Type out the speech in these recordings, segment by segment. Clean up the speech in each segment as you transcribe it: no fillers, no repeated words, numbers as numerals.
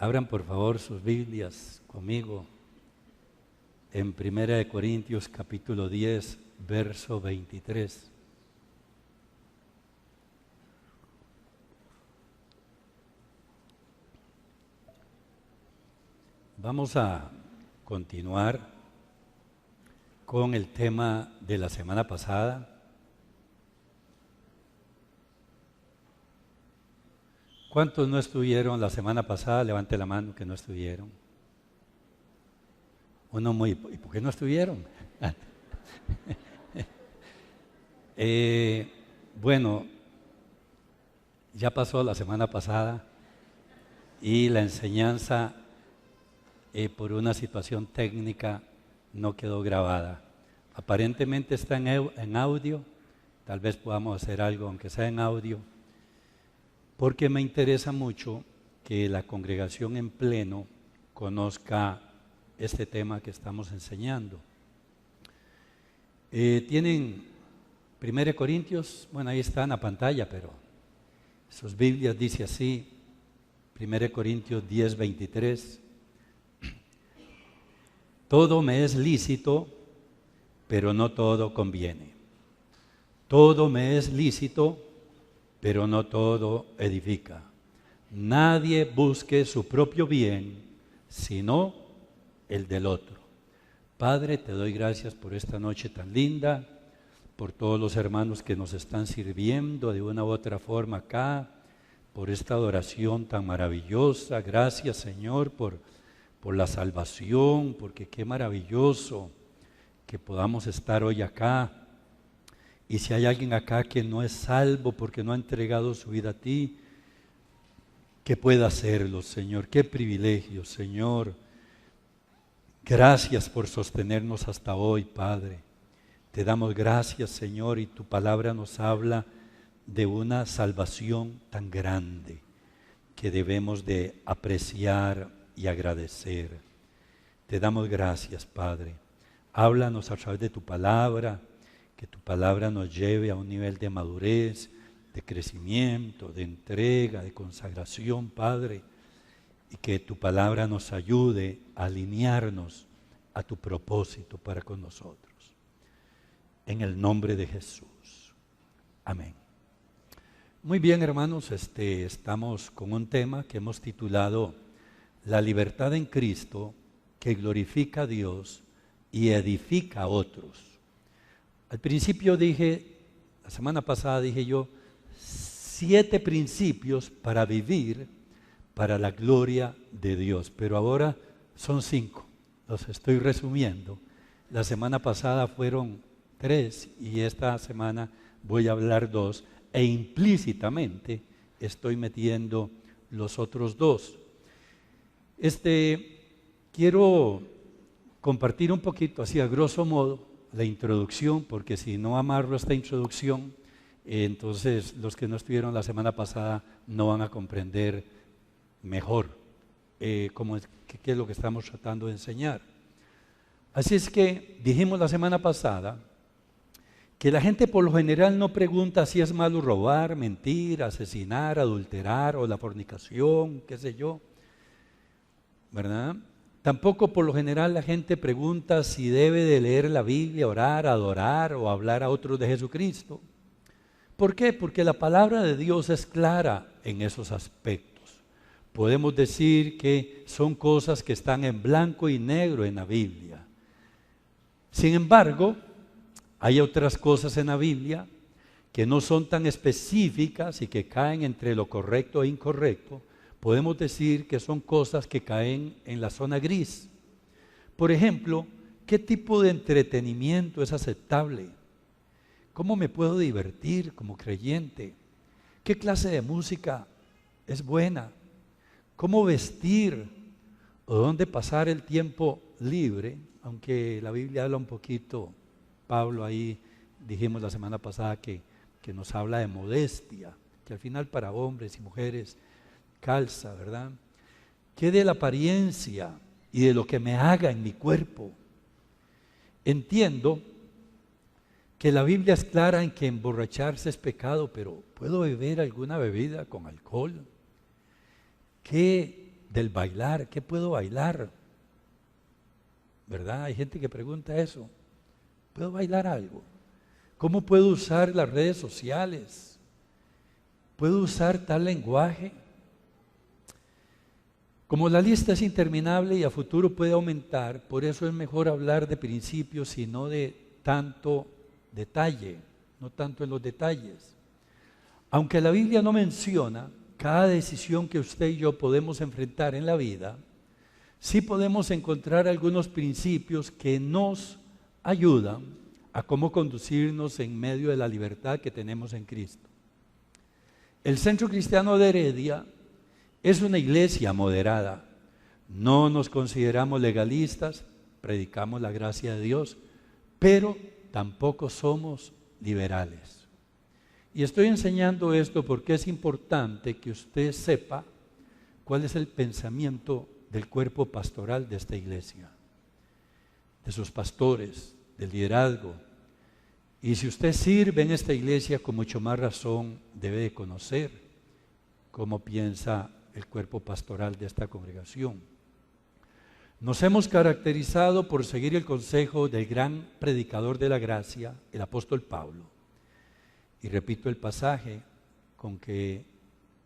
Abran por favor sus Biblias conmigo en 1 Corintios capítulo 10, verso 23. Vamos a continuar con el tema de la semana pasada. ¿Cuántos no estuvieron la semana pasada? Levante la mano que no estuvieron. Uno muy... ¿Y por qué no estuvieron? Bueno, ya pasó la semana pasada y la enseñanza por una situación técnica no quedó grabada. Aparentemente está en audio, tal vez podamos hacer algo aunque sea en audio, porque me interesa mucho que la congregación en pleno conozca este tema que estamos enseñando. ¿Tienen 1 Corintios? Bueno, ahí está en la pantalla, pero sus Biblias dice así, 1 Corintios 10, 23. Todo me es lícito, pero no todo conviene. Todo me es lícito, pero no todo edifica. Nadie busque su propio bien, sino el del otro. Padre, te doy gracias por esta noche tan linda, por todos los hermanos que nos están sirviendo de una u otra forma acá, por esta adoración tan maravillosa. Gracias, Señor, por la salvación, porque qué maravilloso que podamos estar hoy acá. Y si hay alguien acá que no es salvo porque no ha entregado su vida a ti, que pueda hacerlo, Señor. Qué privilegio, Señor. Gracias por sostenernos hasta hoy, Padre. Te damos gracias, Señor, y tu palabra nos habla de una salvación tan grande que debemos de apreciar y agradecer. Te damos gracias, Padre. Háblanos a través de tu palabra, que tu palabra nos lleve a un nivel de madurez, de crecimiento, de entrega, de consagración, Padre, y que tu palabra nos ayude a alinearnos a tu propósito para con nosotros. En el nombre de Jesús. Amén. Muy bien, hermanos, estamos con un tema que hemos titulado La libertad en Cristo que glorifica a Dios y edifica a otros. Al principio la semana pasada dije yo, 7 principios para vivir para la gloria de Dios, pero ahora son 5, los estoy resumiendo. La semana pasada fueron 3 y esta semana voy a hablar 2 e implícitamente estoy metiendo los otros 2. Quiero compartir un poquito, así a grosso modo, la introducción, porque si no amarro esta introducción, entonces los que no estuvieron la semana pasada no van a comprender mejor qué es lo que estamos tratando de enseñar. Así es que dijimos la semana pasada que la gente por lo general no pregunta si es malo robar, mentir, asesinar, adulterar o la fornicación, qué sé yo, ¿verdad? Tampoco por lo general la gente pregunta si debe de leer la Biblia, orar, adorar o hablar a otros de Jesucristo. ¿Por qué? Porque la palabra de Dios es clara en esos aspectos. Podemos decir que son cosas que están en blanco y negro en la Biblia. Sin embargo, hay otras cosas en la Biblia que no son tan específicas y que caen entre lo correcto e incorrecto. Podemos decir que son cosas que caen en la zona gris. Por ejemplo, ¿qué tipo de entretenimiento es aceptable? ¿Cómo me puedo divertir como creyente? ¿Qué clase de música es buena? ¿Cómo vestir? ¿O dónde pasar el tiempo libre? Aunque la Biblia habla un poquito, Pablo ahí dijimos la semana pasada que nos habla de modestia, que al final para hombres y mujeres calza, ¿verdad? ¿Qué de la apariencia y de lo que me haga en mi cuerpo? Entiendo que la Biblia es clara en que emborracharse es pecado, pero ¿puedo beber alguna bebida con alcohol? ¿Qué del bailar. ¿Qué puedo bailar? ¿Verdad? Hay gente que pregunta eso. ¿Puedo bailar algo? ¿Cómo puedo usar las redes sociales? ¿Puedo usar tal lenguaje? Como la lista es interminable y a futuro puede aumentar, por eso es mejor hablar de principios y no de tanto detalle, no tanto en los detalles. Aunque la Biblia no menciona cada decisión que usted y yo podemos enfrentar en la vida, sí podemos encontrar algunos principios que nos ayudan a cómo conducirnos en medio de la libertad que tenemos en Cristo. El Centro Cristiano de Heredia es una iglesia moderada. No nos consideramos legalistas, predicamos la gracia de Dios, pero tampoco somos liberales. Y estoy enseñando esto porque es importante que usted sepa cuál es el pensamiento del cuerpo pastoral de esta iglesia, de sus pastores, del liderazgo. Y si usted sirve en esta iglesia, con mucho más razón debe de conocer cómo piensa el cuerpo pastoral de esta congregación. Nos hemos caracterizado por seguir el consejo del gran predicador de la gracia, el apóstol Pablo. Y repito el pasaje con que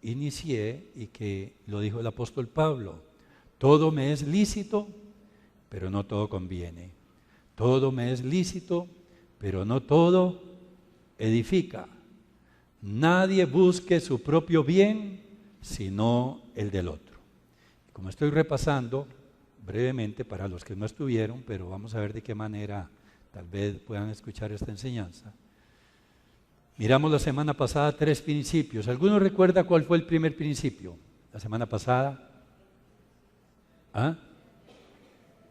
inicié y que lo dijo el apóstol Pablo: todo me es lícito, pero no todo conviene. Todo me es lícito, pero no todo edifica. Nadie busque su propio bien, sino el del otro. Como estoy repasando brevemente para los que no estuvieron, pero vamos a ver de qué manera tal vez puedan escuchar esta enseñanza. Miramos la semana pasada 3 principios. ¿Alguno recuerda cuál fue el primer principio? La semana pasada.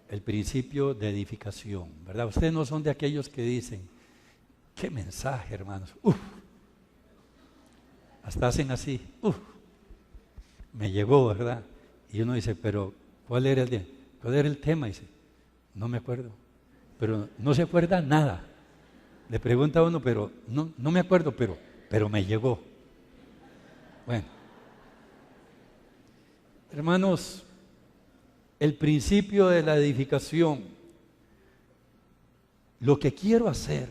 El principio de edificación, ¿verdad? Ustedes no son de aquellos que dicen: qué mensaje, hermanos, hasta hacen así, me llegó, ¿verdad? Y uno dice: pero ¿cuál era el tema? Dice: no me acuerdo, pero no se acuerda nada. Le pregunta a uno: pero no me acuerdo, pero me llegó. Bueno, hermanos, el principio de la edificación, lo que quiero hacer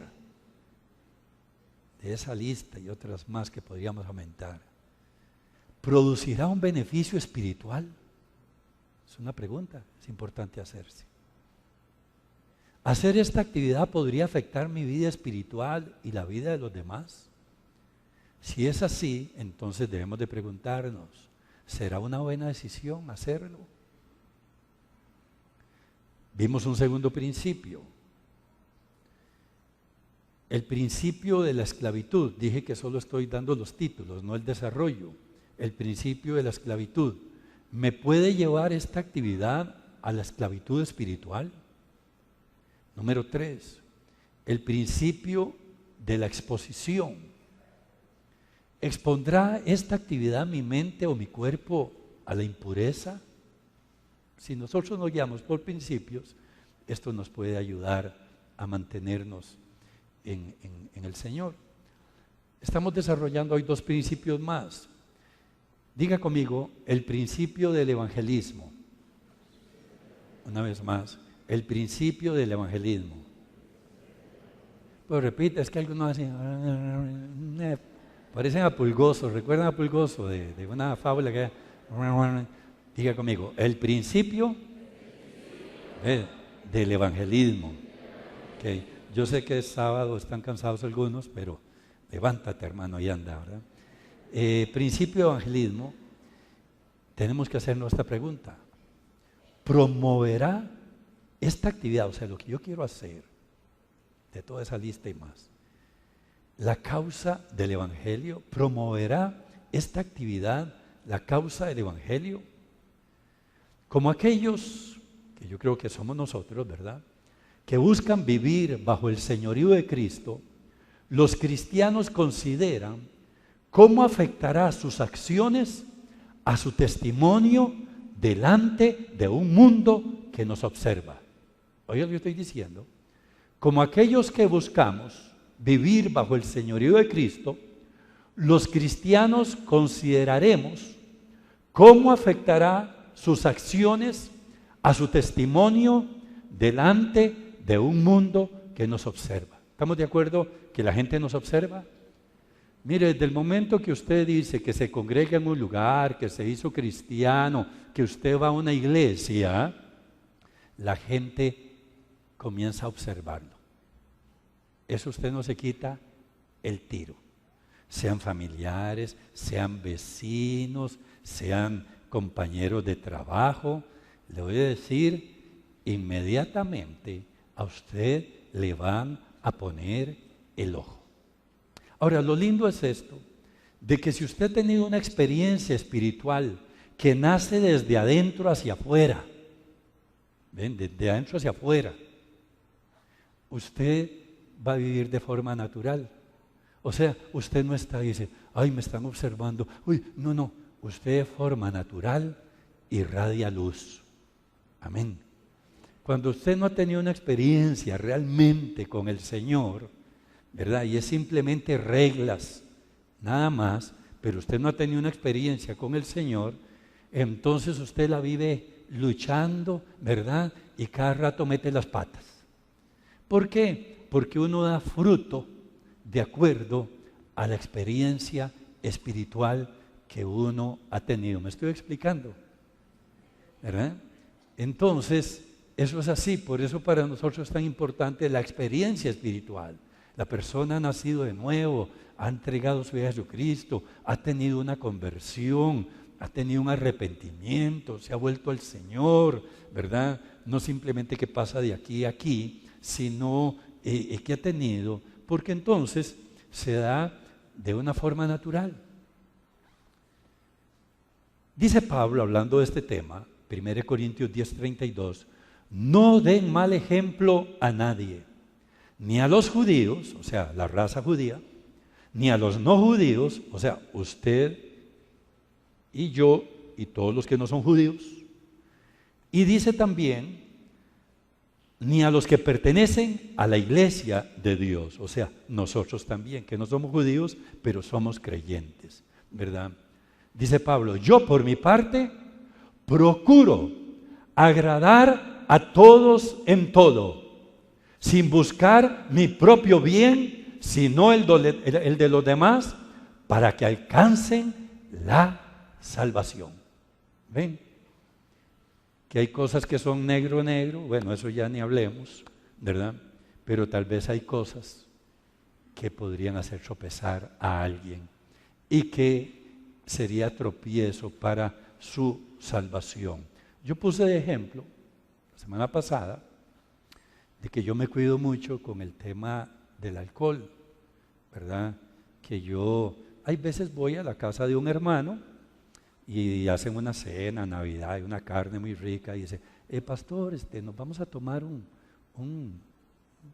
de esa lista y otras más que podríamos aumentar, ¿producirá un beneficio espiritual? Es una pregunta, es importante hacerse. ¿Hacer esta actividad podría afectar mi vida espiritual y la vida de los demás? Si es así, entonces debemos de preguntarnos: ¿será una buena decisión hacerlo? Vimos un segundo principio, el principio de la esclavitud. Dije que solo estoy dando los títulos, no el desarrollo. El principio de la esclavitud. ¿Me puede llevar esta actividad a la esclavitud espiritual? Número 3, el principio de la exposición. ¿Expondrá esta actividad mi mente o mi cuerpo a la impureza? Si nosotros nos guiamos por principios, esto nos puede ayudar a mantenernos en el Señor. Estamos desarrollando hoy 2 principios más. Diga conmigo: el principio del evangelismo. Una vez más, el principio del evangelismo. Pues repite, es que algunos hacen, parecen a Pulgoso. ¿Recuerdan a Pulgoso de una fábula que... Diga conmigo: el principio del evangelismo. Okay. Yo sé que es sábado, están cansados algunos, pero levántate, hermano, y anda, ¿verdad? Principio de evangelismo, tenemos que hacernos esta pregunta: ¿promoverá esta actividad, o sea, lo que yo quiero hacer, de toda esa lista y más, la causa del evangelio? ¿Promoverá esta actividad la causa del evangelio? Como aquellos, que yo creo que somos nosotros, ¿verdad?, que buscan vivir bajo el señorío de Cristo, los cristianos consideran cómo afectará sus acciones a su testimonio delante de un mundo que nos observa. Oiga lo que estoy diciendo. Como aquellos que buscamos vivir bajo el señorío de Cristo, los cristianos consideraremos cómo afectará sus acciones a su testimonio delante de un mundo que nos observa. ¿Estamos de acuerdo que la gente nos observa? Mire, desde el momento que usted dice que se congrega en un lugar, que se hizo cristiano, que usted va a una iglesia, la gente comienza a observarlo. Eso usted no se quita el tiro. Sean familiares, sean vecinos, sean compañeros de trabajo, le voy a decir, inmediatamente a usted le van a poner el ojo. Ahora, lo lindo es esto, de que si usted ha tenido una experiencia espiritual que nace desde adentro hacia afuera, ¿ven? Desde adentro hacia afuera, usted va a vivir de forma natural. O sea, usted no está, dice, ay, me están observando. Uy, no, usted de forma natural irradia luz. Amén. Cuando usted no ha tenido una experiencia realmente con el Señor, ¿verdad? Y es simplemente reglas, nada más, pero usted no ha tenido una experiencia con el Señor, entonces usted la vive luchando, ¿verdad? Y cada rato mete las patas. ¿Por qué? Porque uno da fruto de acuerdo a la experiencia espiritual que uno ha tenido. ¿Me estoy explicando? ¿Verdad? Entonces, eso es así, por eso para nosotros es tan importante la experiencia espiritual. La persona ha nacido de nuevo, ha entregado su vida a Jesucristo, ha tenido una conversión, ha tenido un arrepentimiento, se ha vuelto al Señor, ¿verdad? No simplemente que pasa de aquí a aquí, sino que ha tenido, porque entonces se da de una forma natural. Dice Pablo, hablando de este tema, 1 Corintios 10:32, no den mal ejemplo a nadie, ni a los judíos, o sea, la raza judía, ni a los no judíos, o sea, usted y yo y todos los que no son judíos. Y dice también, ni a los que pertenecen a la iglesia de Dios, o sea, nosotros también, que no somos judíos, pero somos creyentes, ¿verdad? Dice Pablo, yo por mi parte procuro agradar a todos en todo, sin buscar mi propio bien, sino el de los demás, para que alcancen la salvación. ¿Ven? Que hay cosas que son negro, bueno, eso ya ni hablemos, ¿verdad? Pero tal vez hay cosas que podrían hacer tropezar a alguien y que sería tropiezo para su salvación. Yo puse de ejemplo, la semana pasada, de que yo me cuido mucho con el tema del alcohol, ¿verdad? Que yo, hay veces voy a la casa de un hermano y hacen una cena, Navidad, y una carne muy rica, y dice, pastor, nos vamos a tomar un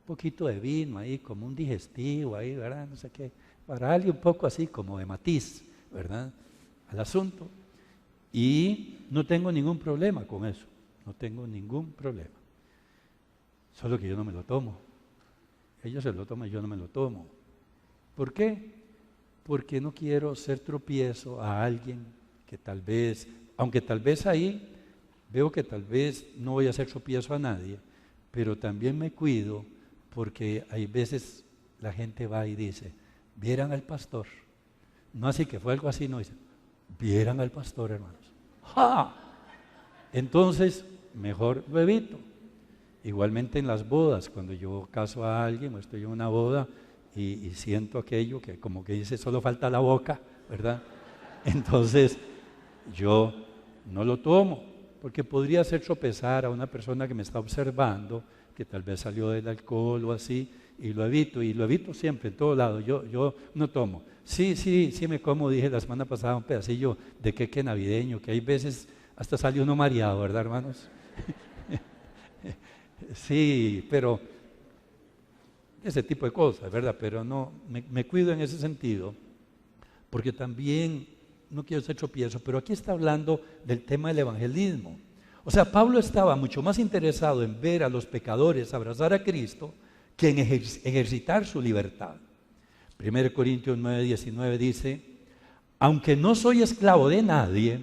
poquito de vino ahí, como un digestivo ahí, ¿verdad? No sé qué, para darle un poco así, como de matiz, ¿verdad? Al asunto. Y no tengo ningún problema con eso, no tengo ningún problema. Solo que yo no me lo tomo. Ellos se lo toman, yo no me lo tomo. ¿Por qué? Porque no quiero ser tropiezo a alguien que tal vez, aunque tal vez ahí veo que tal vez no voy a hacer tropiezo a nadie, pero también me cuido porque hay veces la gente va y dice, vieran al pastor. No así que fue algo así, no dice, vieran al pastor, hermanos. ¡Ja! Entonces, mejor lo evito. Igualmente en las bodas, cuando yo caso a alguien o estoy en una boda y siento aquello que como que dice solo falta la boca, ¿verdad? Entonces yo no lo tomo porque podría hacer tropezar a una persona que me está observando, que tal vez salió del alcohol o así, y lo evito siempre, en todo lado. Yo no tomo. Sí me como, dije la semana pasada, un pedacillo de queque navideño, que hay veces hasta sale uno mareado, ¿verdad, hermanos? Sí, pero ese tipo de cosas, ¿verdad? Pero no, me cuido en ese sentido, porque también no quiero ser tropiezo, pero aquí está hablando del tema del evangelismo. O sea, Pablo estaba mucho más interesado en ver a los pecadores abrazar a Cristo que en ejercitar su libertad. 1 Corintios 9:19 dice, aunque no soy esclavo de nadie,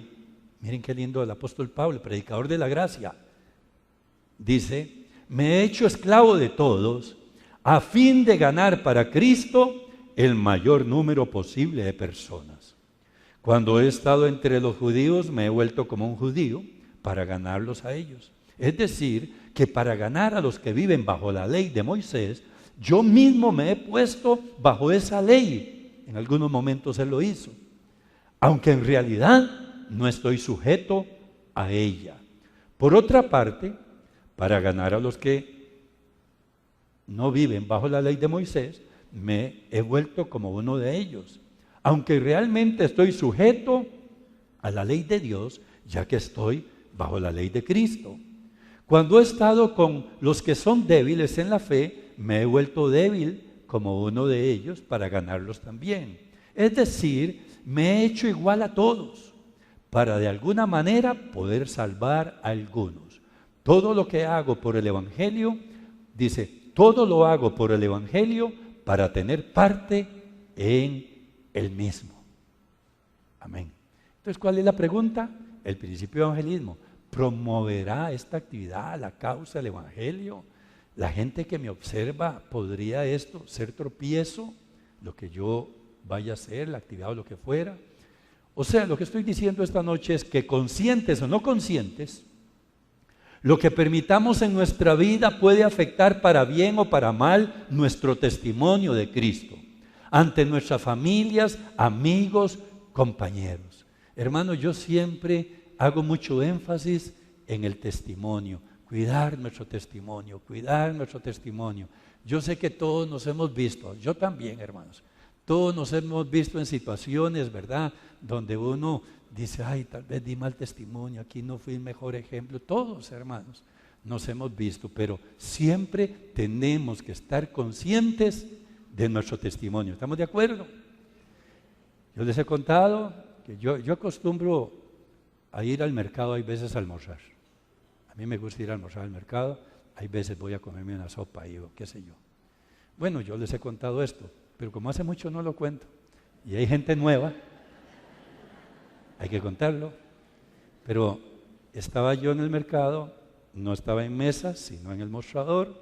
Miren qué lindo el apóstol Pablo, el predicador de la gracia. Dice, me he hecho esclavo de todos a fin de ganar para Cristo el mayor número posible de personas. Cuando he estado entre los judíos me he vuelto como un judío para ganarlos a ellos. Es decir, que para ganar a los que viven bajo la ley de Moisés, yo mismo me he puesto bajo esa ley. En algunos momentos él lo hizo. Aunque en realidad no estoy sujeto a ella. Por otra parte, para ganar a los que no viven bajo la ley de Moisés, me he vuelto como uno de ellos. Aunque realmente estoy sujeto a la ley de Dios, ya que estoy bajo la ley de Cristo. Cuando he estado con los que son débiles en la fe, me he vuelto débil como uno de ellos para ganarlos también. Es decir, me he hecho igual a todos para de alguna manera poder salvar a algunos. Todo lo que hago por el Evangelio, dice, todo lo hago por el Evangelio para tener parte en el mismo. Amén. Entonces, ¿cuál es la pregunta? El principio de evangelismo. ¿Promoverá esta actividad la causa del Evangelio? La gente que me observa, ¿podría esto ser tropiezo? Lo que yo vaya a hacer, la actividad o lo que fuera. O sea, lo que estoy diciendo esta noche es que conscientes o no conscientes, lo que permitamos en nuestra vida puede afectar para bien o para mal nuestro testimonio de Cristo ante nuestras familias, amigos, compañeros. Hermano, yo siempre hago mucho énfasis en el testimonio, cuidar nuestro testimonio, cuidar nuestro testimonio. Yo sé que todos nos hemos visto, yo también, hermanos, todos nos hemos visto en situaciones, ¿verdad?, donde uno dice, ay, tal vez di mal testimonio, aquí no fui el mejor ejemplo. Todos, hermanos, nos hemos visto, pero siempre tenemos que estar conscientes de nuestro testimonio. ¿Estamos de acuerdo? Yo les he contado que yo acostumbro a ir al mercado, hay veces a almorzar. A mí me gusta ir a almorzar al mercado, hay veces voy a comerme una sopa ahí o qué sé yo. Bueno, yo les he contado esto, pero como hace mucho no lo cuento, y hay gente nueva, hay que contarlo. Pero estaba yo en el mercado, no estaba en mesas, sino en el mostrador.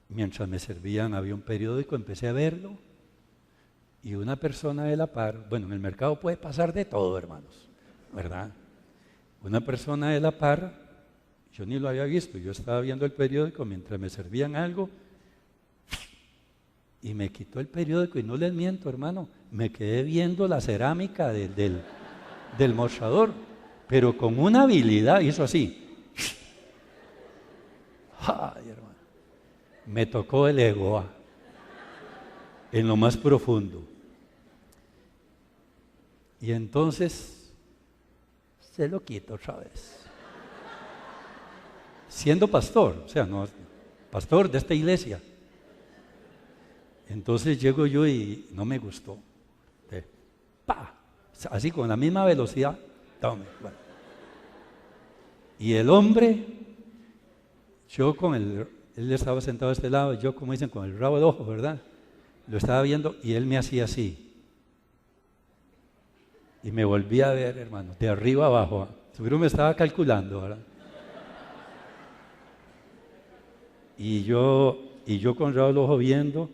Mientras me servían había un periódico, empecé a verlo, y una persona de la par, bueno, en el mercado puede pasar de todo, hermanos, ¿verdad? Una persona de la par, yo ni lo había visto, yo estaba viendo el periódico mientras me servían algo, y me quitó el periódico, y no les miento, hermano, me quedé viendo la cerámica del mostrador, pero con una habilidad, hizo así. Ay, hermano, me tocó el ego en lo más profundo. Y entonces se lo quito otra vez. Siendo pastor, o sea, no, pastor de esta iglesia. Entonces llego yo y no me gustó. ¡Pa! Así con la misma velocidad. Tome, bueno. Y el hombre, yo con él estaba sentado a este lado, yo como dicen con el rabo de ojo, ¿verdad? Lo estaba viendo y él me hacía así. Y me volví a ver, hermano, de arriba abajo. Seguro me estaba calculando, ¿verdad? Y yo con el rabo del ojo viendo,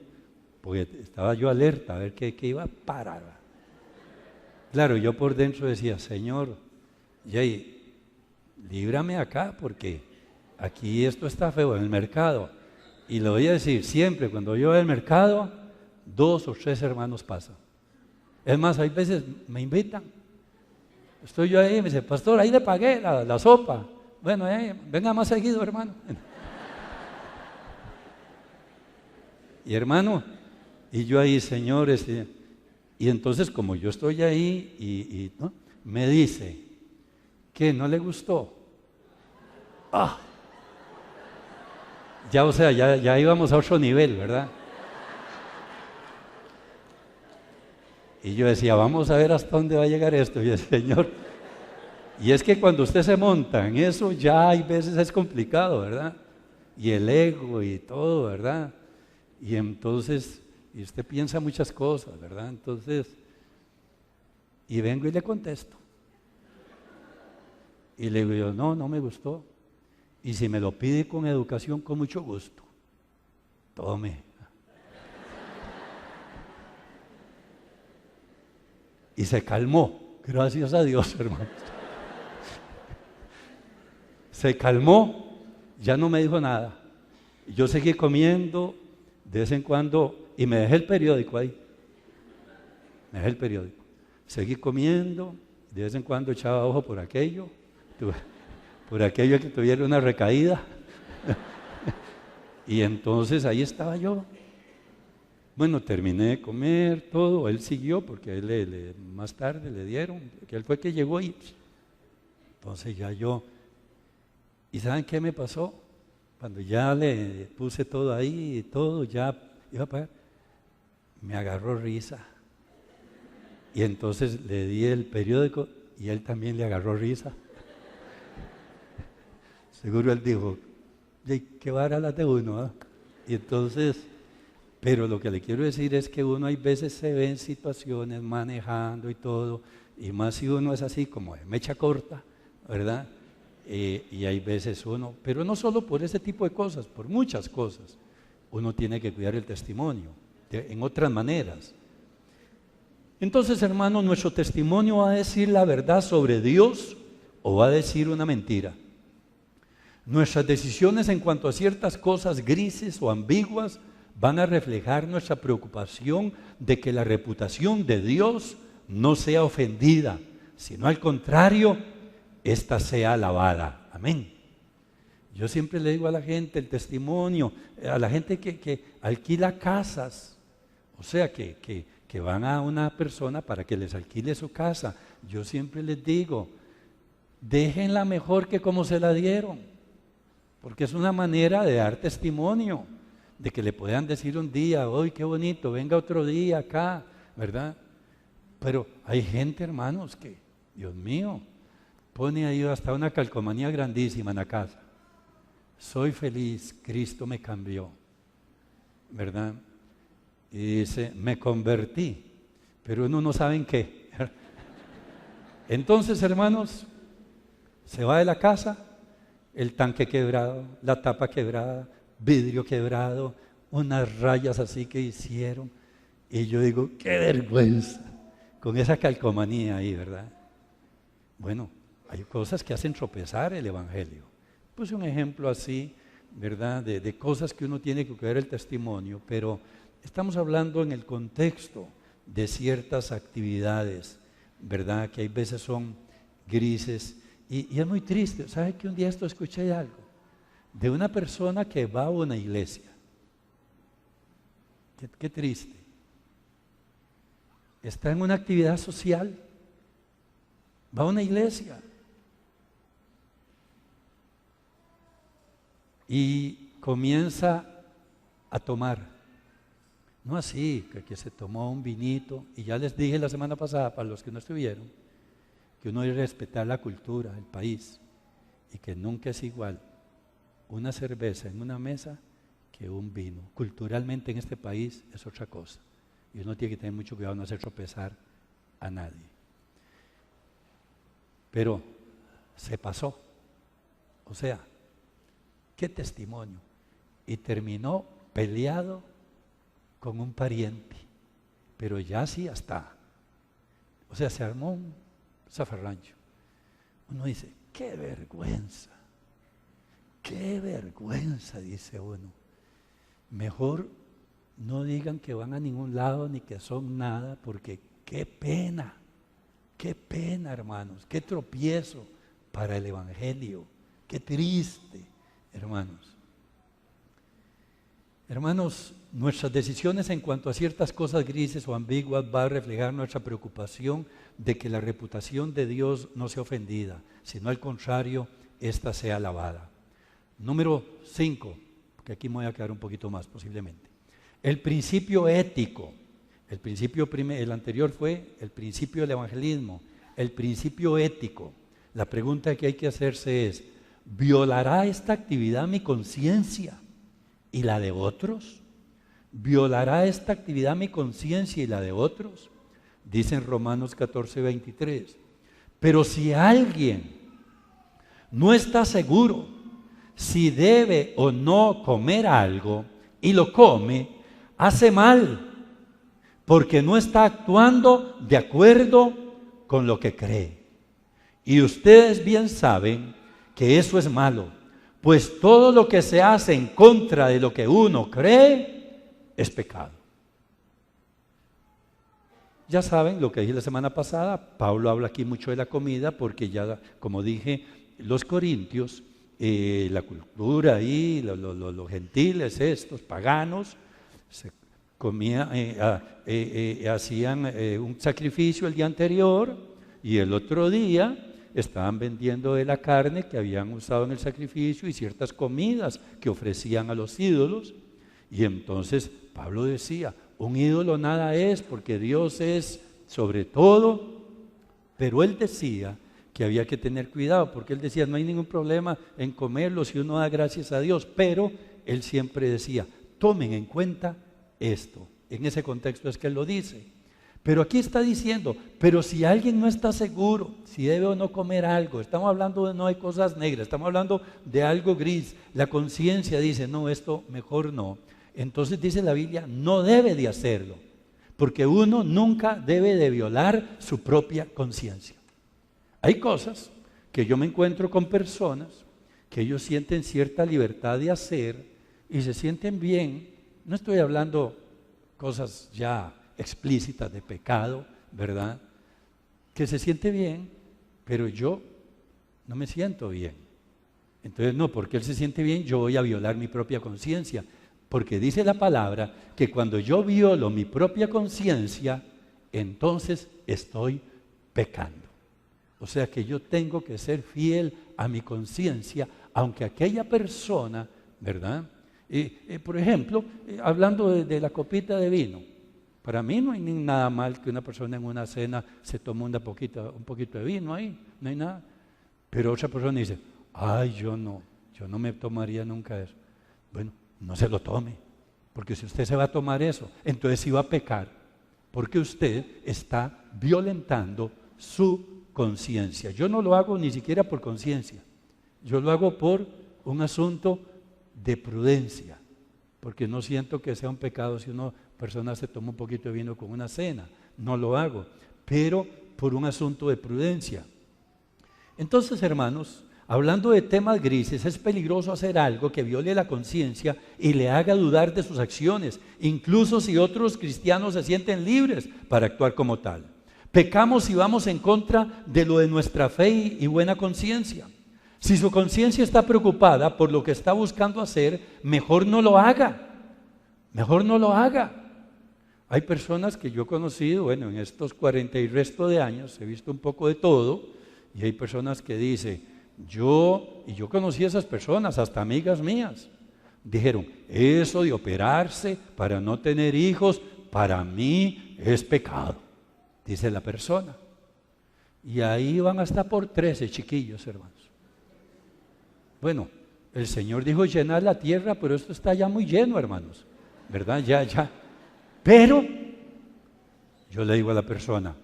porque estaba yo alerta a ver qué iba a parar. Claro, yo por dentro decía, Señor, Jay, líbrame acá porque aquí esto está feo en el mercado. Y lo voy a decir siempre, cuando yo voy al mercado, 2 o 3 hermanos pasan. Es más, hay veces me invitan. Estoy yo ahí y me dice, pastor, ahí le pagué la sopa. Bueno, venga más seguido, hermano. Y hermano, y yo ahí, señores, y entonces como yo estoy ahí ¿no? Me dice, ¿qué? ¿No le gustó? ¡Ah! Ya, o sea, ya íbamos a otro nivel, ¿verdad? Y yo decía, vamos a ver hasta dónde va a llegar esto. Y el Señor, y es que cuando usted se monta en eso, ya hay veces es complicado, ¿verdad? Y el ego y todo, ¿verdad? Y entonces, y usted piensa muchas cosas, ¿verdad? Entonces, y vengo y le contesto. Y le digo yo, no, no me gustó. Y si me lo pide con educación, con mucho gusto. Tome. Y se calmó, gracias a Dios, hermanos. Se calmó, ya no me dijo nada. Yo seguí comiendo de vez en cuando y me dejé el periódico ahí. Me dejé el periódico. Seguí comiendo, de vez en cuando echaba ojo por aquello que tuviera una recaída. Y entonces ahí estaba yo. Bueno, terminé de comer todo, él siguió porque a él más tarde le dieron, que él fue que llegó y entonces ya yo, ¿y saben qué me pasó? Cuando ya le puse todo ahí y todo, ya iba a pagar, me agarró risa. Y entonces le di el periódico y él también le agarró risa. Seguro él dijo, qué vara la de uno, ¿eh? Y entonces, pero lo que le quiero decir es que uno hay veces se ve en situaciones manejando y todo, y más si uno es así como de mecha corta, ¿verdad? Y hay veces uno, pero no solo por ese tipo de cosas, por muchas cosas, uno tiene que cuidar el testimonio, en otras maneras. Entonces, hermano, ¿nuestro testimonio va a decir la verdad sobre Dios o va a decir una mentira? Nuestras decisiones en cuanto a ciertas cosas grises o ambiguas van a reflejar nuestra preocupación de que la reputación de Dios no sea ofendida, sino al contrario, ésta sea alabada. Amén. Yo siempre le digo a la gente el testimonio, a la gente que alquila casas, o sea, que van a una persona para que les alquile su casa. Yo siempre les digo, déjenla mejor que como se la dieron, porque es una manera de dar testimonio, de que le puedan decir un día, ¡ay, qué bonito! Venga otro día acá, ¿verdad? Pero hay gente, hermanos, que, Dios mío, pone ahí hasta una calcomanía grandísima en la casa. Soy feliz, Cristo me cambió, ¿verdad? Y dice, me convertí, pero uno no sabe en qué. Entonces, hermanos, se va de la casa, el tanque quebrado, la tapa quebrada, vidrio quebrado, unas rayas así que hicieron. Y yo digo, qué vergüenza, con esa calcomanía ahí, ¿verdad? Bueno, hay cosas que hacen tropezar el Evangelio. Puse un ejemplo así, ¿verdad? De cosas que uno tiene que cuidar el testimonio, pero estamos hablando en el contexto de ciertas actividades, ¿verdad? Que hay veces son grises y es muy triste. ¿Sabe que un día esto escuché algo? De una persona que va a una iglesia. Qué triste. Está en una actividad social, va a una iglesia y comienza a tomar. No así, que se tomó un vinito, y ya les dije la semana pasada, para los que no estuvieron, que uno debe respetar la cultura del país y que nunca es igual una cerveza en una mesa que un vino. Culturalmente en este país es otra cosa y uno tiene que tener mucho cuidado de no hacer tropezar a nadie. Pero se pasó, o sea, qué testimonio, y terminó peleado con un pariente, pero ya sí hasta, o sea, se armó un zafarrancho. Uno dice, qué vergüenza, dice uno. Mejor no digan que van a ningún lado ni que son nada, porque qué pena, hermanos, qué tropiezo para el Evangelio, qué triste, hermanos. Hermanos, nuestras decisiones en cuanto a ciertas cosas grises o ambiguas va a reflejar nuestra preocupación de que la reputación de Dios no sea ofendida, sino al contrario, ésta sea alabada. Número 5, porque aquí me voy a quedar un poquito más posiblemente. El principio ético. El anterior fue el principio del evangelismo. El principio ético. La pregunta que hay que hacerse es, ¿violará esta actividad mi conciencia y la de otros? ¿Violará esta actividad mi conciencia y la de otros? Dice en Romanos 14:23. Pero si alguien no está seguro si debe o no comer algo y lo come, hace mal, porque no está actuando de acuerdo con lo que cree. Y ustedes bien saben que eso es malo, pues todo lo que se hace en contra de lo que uno cree es pecado. Ya saben lo que dije la semana pasada, Pablo habla aquí mucho de la comida porque ya, como dije, los corintios, la cultura ahí, los gentiles estos, paganos, se comían, hacían un sacrificio el día anterior y el otro día estaban vendiendo de la carne que habían usado en el sacrificio y ciertas comidas que ofrecían a los ídolos. Y entonces Pablo decía, un ídolo nada es porque Dios es sobre todo, pero él decía que había que tener cuidado porque él decía no hay ningún problema en comerlo si uno da gracias a Dios, pero él siempre decía, tomen en cuenta esto. En ese contexto es que él lo dice. Pero aquí está diciendo, pero si alguien no está seguro si debe o no comer algo, estamos hablando de no hay cosas negras, estamos hablando de algo gris, la conciencia dice, no, esto mejor no. Entonces dice la Biblia, no debe de hacerlo, porque uno nunca debe de violar su propia conciencia. Hay cosas que yo me encuentro con personas que ellos sienten cierta libertad de hacer y se sienten bien. No estoy hablando cosas ya explícitas de pecado, ¿verdad? Que se siente bien, pero yo no me siento bien. Entonces no, porque él se siente bien, yo voy a violar mi propia conciencia. Porque dice la palabra que cuando yo violo mi propia conciencia, entonces estoy pecando. O sea que yo tengo que ser fiel a mi conciencia, aunque aquella persona, ¿verdad? Por ejemplo, hablando de la copita de vino, para mí no hay nada mal que una persona en una cena se tome un poquito de vino ahí, no hay nada. Pero otra persona dice, ay, yo no me tomaría nunca eso. Bueno, no se lo tome, porque si usted se va a tomar eso, entonces sí va a pecar, porque usted está violentando su conciencia. Yo no lo hago ni siquiera por conciencia, yo lo hago por un asunto de prudencia, porque no siento que sea un pecado si una persona se toma un poquito de vino con una cena, no lo hago, pero por un asunto de prudencia. Entonces, hermanos, hablando de temas grises, es peligroso hacer algo que viole la conciencia y le haga dudar de sus acciones, incluso si otros cristianos se sienten libres para actuar como tal. Pecamos si vamos en contra de lo de nuestra fe y buena conciencia. Si su conciencia está preocupada por lo que está buscando hacer, mejor no lo haga. Mejor no lo haga. Hay personas que yo he conocido, en estos 40 y resto de años, he visto un poco de todo, y hay personas que dicen, yo conocí a esas personas, hasta amigas mías, dijeron, eso de operarse para no tener hijos, para mí es pecado, dice la persona. Y ahí van hasta por 13 chiquillos, hermanos. Bueno, el Señor dijo llenar la tierra, pero esto está ya muy lleno, hermanos, ¿verdad? Ya. Pero yo le digo a la persona,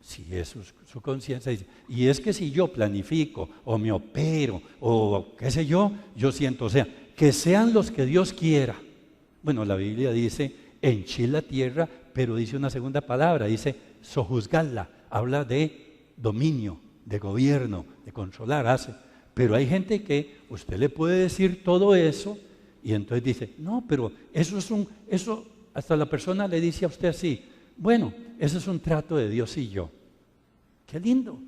si es su conciencia, dice, y es que si yo planifico o me opero o qué sé yo siento, o sea, que sean los que Dios quiera. Bueno, la Biblia dice, henchid la tierra, pero dice una segunda palabra, dice sojuzgarla, habla de dominio, de gobierno, de controlar, hace. Pero hay gente que usted le puede decir todo eso y entonces dice, no, pero eso hasta la persona le dice a usted así, bueno, eso es un trato de Dios y yo. Qué lindo.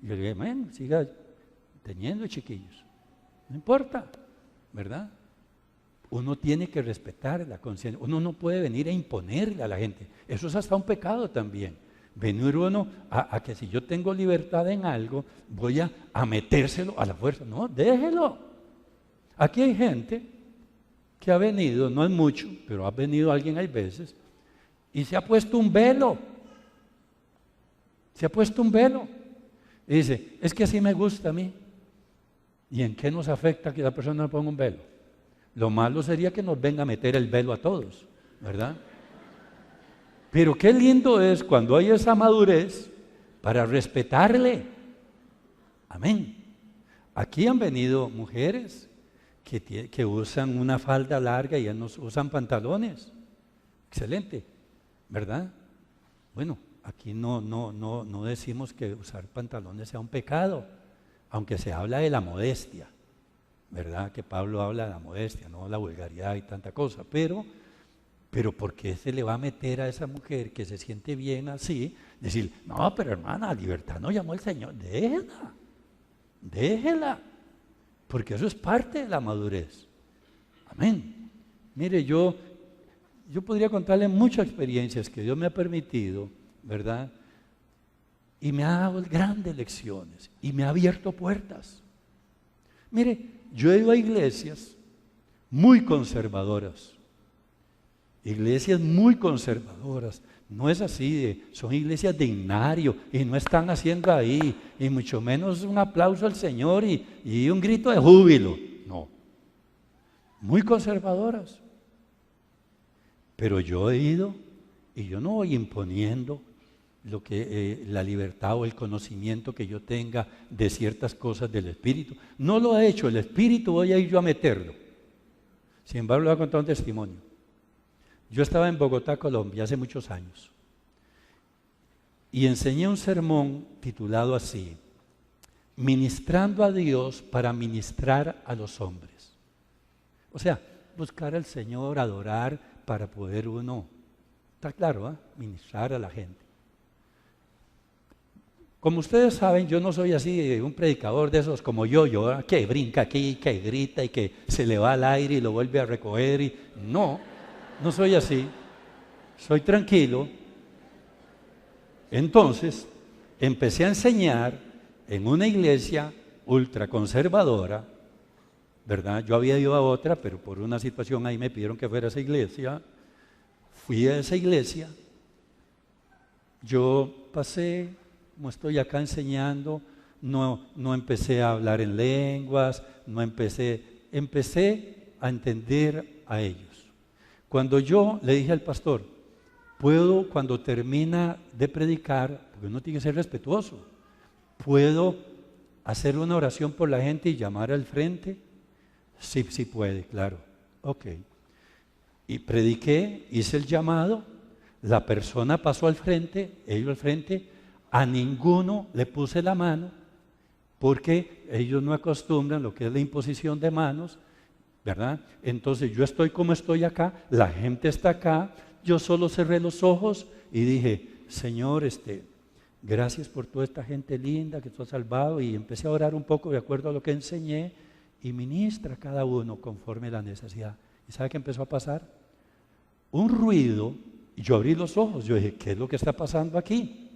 Y yo le digo, bueno, siga teniendo chiquillos. No importa, ¿verdad? Uno tiene que respetar la conciencia. Uno no puede venir a imponerle a la gente. Eso es hasta un pecado también. Venir uno a que si yo tengo libertad en algo, voy a metérselo a la fuerza. No, déjelo. Aquí hay gente que ha venido, no es mucho, pero ha venido alguien hay veces, y se ha puesto un velo. Se ha puesto un velo. Y dice, es que así me gusta a mí. ¿Y en qué nos afecta que la persona no ponga un velo? Lo malo sería que nos venga a meter el velo a todos, ¿verdad? Pero qué lindo es cuando hay esa madurez para respetarle. Amén. Aquí han venido mujeres que usan una falda larga y ya no usan pantalones. Excelente, ¿verdad? Bueno, aquí no decimos que usar pantalones sea un pecado, aunque se habla de la modestia, ¿verdad? Que Pablo habla de la modestia, no la vulgaridad y tanta cosa, pero ¿por qué se le va a meter a esa mujer que se siente bien así? Decir, no, pero hermana, libertad no llamó el Señor, déjela, porque eso es parte de la madurez. Amén. Mire, yo podría contarle muchas experiencias que Dios me ha permitido, ¿verdad? Y me ha dado grandes lecciones y me ha abierto puertas. Mire, yo he ido a iglesias muy conservadoras. Iglesias muy conservadoras. No es así, son iglesias de himnario y no están haciendo ahí, y mucho menos un aplauso al Señor y un grito de júbilo. No. Muy conservadoras. Pero yo he ido y yo no voy imponiendo la libertad o el conocimiento que yo tenga de ciertas cosas del Espíritu. No lo ha hecho el Espíritu, voy a ir yo a meterlo. Sin embargo, le voy a contar un testimonio. Yo estaba en Bogotá, Colombia, hace muchos años, y enseñé un sermón titulado así: Ministrando a Dios para ministrar a los hombres. O sea, buscar al Señor, adorar para poder uno, está claro, ministrar a la gente. Como ustedes saben, yo no soy así un predicador de esos como yo, que brinca aquí, que grita y que se le va al aire y lo vuelve a recoger. No soy así, soy tranquilo. Entonces, empecé a enseñar en una iglesia ultraconservadora, ¿verdad? Yo había ido a otra, pero por una situación ahí me pidieron que fuera a esa iglesia. Fui a esa iglesia, yo pasé, como estoy acá enseñando, no empecé a hablar en lenguas, empecé a entender a ellos. Cuando yo le dije al pastor, puedo, cuando termina de predicar, porque uno tiene que ser respetuoso, ¿puedo hacer una oración por la gente y llamar al frente? Sí puede, claro. Ok. Y prediqué, hice el llamado, la persona pasó al frente, ellos al frente, a ninguno le puse la mano, porque ellos no acostumbran lo que es la imposición de manos, ¿verdad? Entonces yo estoy como estoy acá, la gente está acá, yo solo cerré los ojos y dije, Señor, gracias por toda esta gente linda que tú has salvado, y empecé a orar un poco de acuerdo a lo que enseñé y ministra a cada uno conforme la necesidad. ¿Y sabe qué empezó a pasar? Un ruido, y yo abrí los ojos, yo dije, ¿qué es lo que está pasando aquí?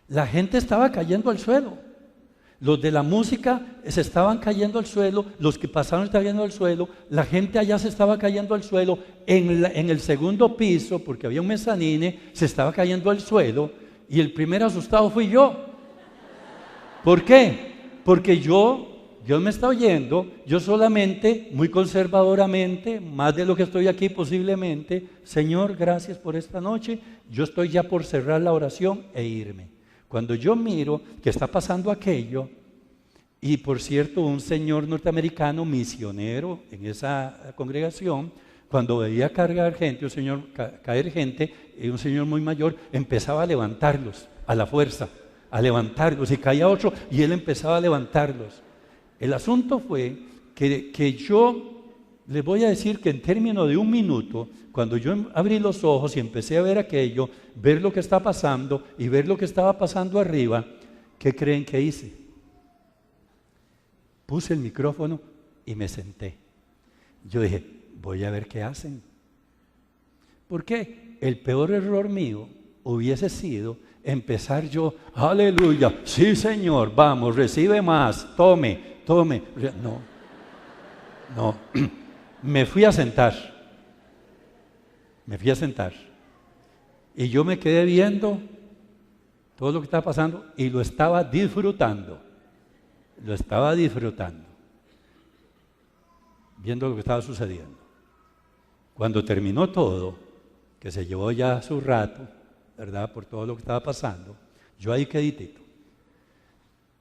La gente estaba cayendo al suelo. Los de la música se estaban cayendo al suelo, los que pasaron estaban cayendo al suelo, la gente allá se estaba cayendo al suelo, en el segundo piso, porque había un mezanine, se estaba cayendo al suelo, y el primer asustado fui yo. ¿Por qué? Porque Dios me está oyendo, yo solamente, muy conservadoramente, más de lo que estoy aquí posiblemente, Señor, gracias por esta noche, yo estoy ya por cerrar la oración e irme. Cuando yo miro que está pasando aquello, y por cierto, un señor norteamericano misionero en esa congregación, cuando veía cargar gente, caer gente, un señor muy mayor, empezaba a levantarlos a la fuerza, a levantarlos, y caía otro, y él empezaba a levantarlos. El asunto fue que yo les voy a decir que en términos de un minuto, cuando yo abrí los ojos y empecé a ver aquello, ver lo que está pasando y ver lo que estaba pasando arriba, ¿qué creen que hice? Puse el micrófono y me senté. Yo dije, voy a ver qué hacen. ¿Por qué? El peor error mío hubiese sido empezar yo, aleluya, sí Señor, vamos, recibe más, tome. No. Me fui a sentar. Y yo me quedé viendo todo lo que estaba pasando y lo estaba disfrutando. Viendo lo que estaba sucediendo. Cuando terminó todo, que se llevó ya su rato, ¿verdad? Por todo lo que estaba pasando, yo ahí queditito.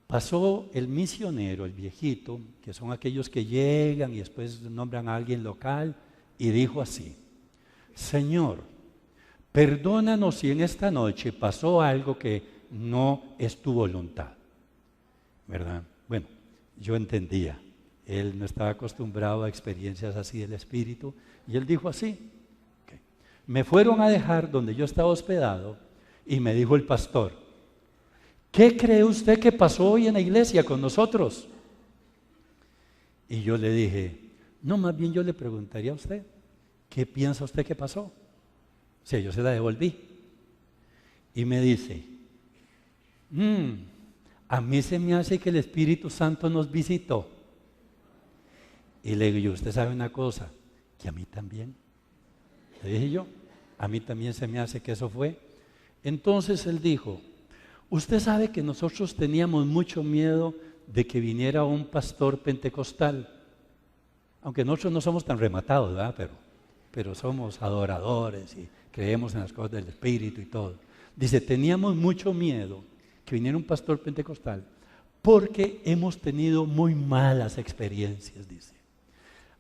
Pasó el misionero, el viejito, que son aquellos que llegan y después nombran a alguien local, y dijo así: Señor, perdónanos si en esta noche pasó algo que no es tu voluntad, ¿verdad? Bueno, yo entendía, él no estaba acostumbrado a experiencias así del Espíritu, y él dijo así. Okay. Me fueron a dejar donde yo estaba hospedado y me dijo el pastor: ¿qué cree usted que pasó hoy en la iglesia con nosotros? Y yo le dije: no, más bien yo le preguntaría a usted, ¿qué piensa usted que pasó? O sea, yo se la devolví. Y me dice: a mí se me hace que el Espíritu Santo nos visitó. Y le digo: usted sabe una cosa, que a mí también. Le dije yo, a mí también se me hace que eso fue. Entonces él dijo: usted sabe que nosotros teníamos mucho miedo de que viniera un pastor pentecostal, aunque nosotros no somos tan rematados, ¿verdad? Pero somos adoradores y creemos en las cosas del Espíritu y todo. Dice, teníamos mucho miedo que viniera un pastor pentecostal porque hemos tenido muy malas experiencias, dice.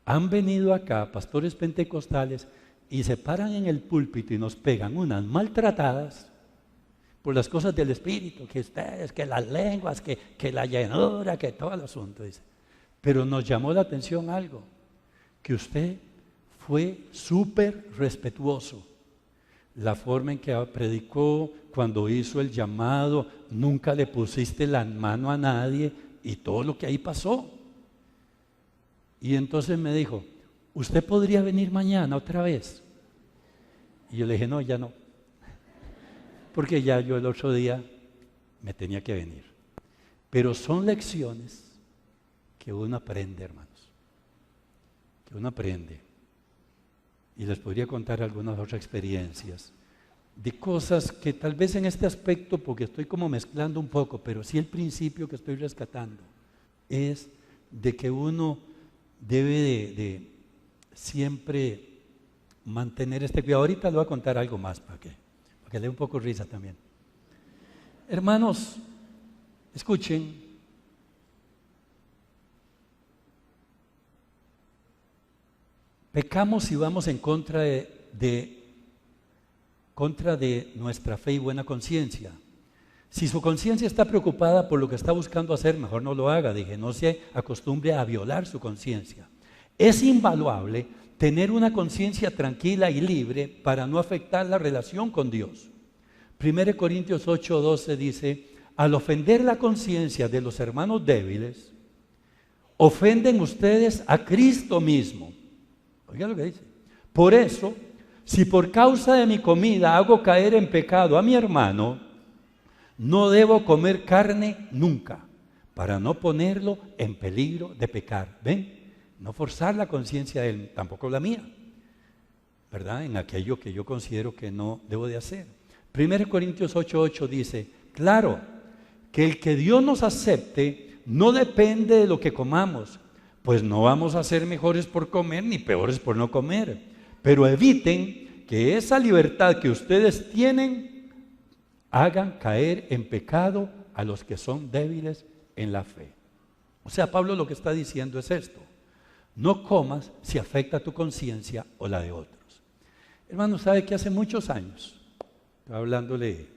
Han venido acá pastores pentecostales y se paran en el púlpito y nos pegan unas maltratadas por las cosas del Espíritu, que ustedes, que las lenguas, que la llenura, que todo el asunto, dice. Pero nos llamó la atención algo, que usted fue súper respetuoso. La forma en que predicó, cuando hizo el llamado, nunca le pusiste la mano a nadie y todo lo que ahí pasó. Y entonces me dijo, ¿usted podría venir mañana otra vez? Y yo le dije, no, ya no. Porque ya yo el otro día me tenía que venir. Pero son lecciones que uno aprende, hermanos. Que uno aprende. Y les podría contar algunas otras experiencias de cosas que tal vez en este aspecto, porque estoy como mezclando un poco, pero sí el principio que estoy rescatando es de que uno debe de siempre mantener este cuidado. Ahorita le voy a contar algo más para que le dé un poco risa también. Hermanos, escuchen. Pecamos y vamos en contra de nuestra fe y buena conciencia. Si su conciencia está preocupada por lo que está buscando hacer, mejor no lo haga. Dije, no se acostumbre a violar su conciencia. Es invaluable tener una conciencia tranquila y libre para no afectar la relación con Dios. 1 Corintios 8:12 dice, al ofender la conciencia de los hermanos débiles, ofenden ustedes a Cristo mismo. Oiga lo que dice. Por eso, si por causa de mi comida hago caer en pecado a mi hermano, no debo comer carne nunca, para no ponerlo en peligro de pecar. ¿Ven? No forzar la conciencia de él, tampoco la mía, ¿verdad? En aquello que yo considero que no debo de hacer. 1 Corintios 8:8 dice, claro, que el que Dios nos acepte no depende de lo que comamos, pues no vamos a ser mejores por comer ni peores por no comer, pero eviten que esa libertad que ustedes tienen hagan caer en pecado a los que son débiles en la fe. O sea, Pablo lo que está diciendo es esto: no comas si afecta tu conciencia o la de otros. Hermano, sabe que hace muchos años, estoy hablándole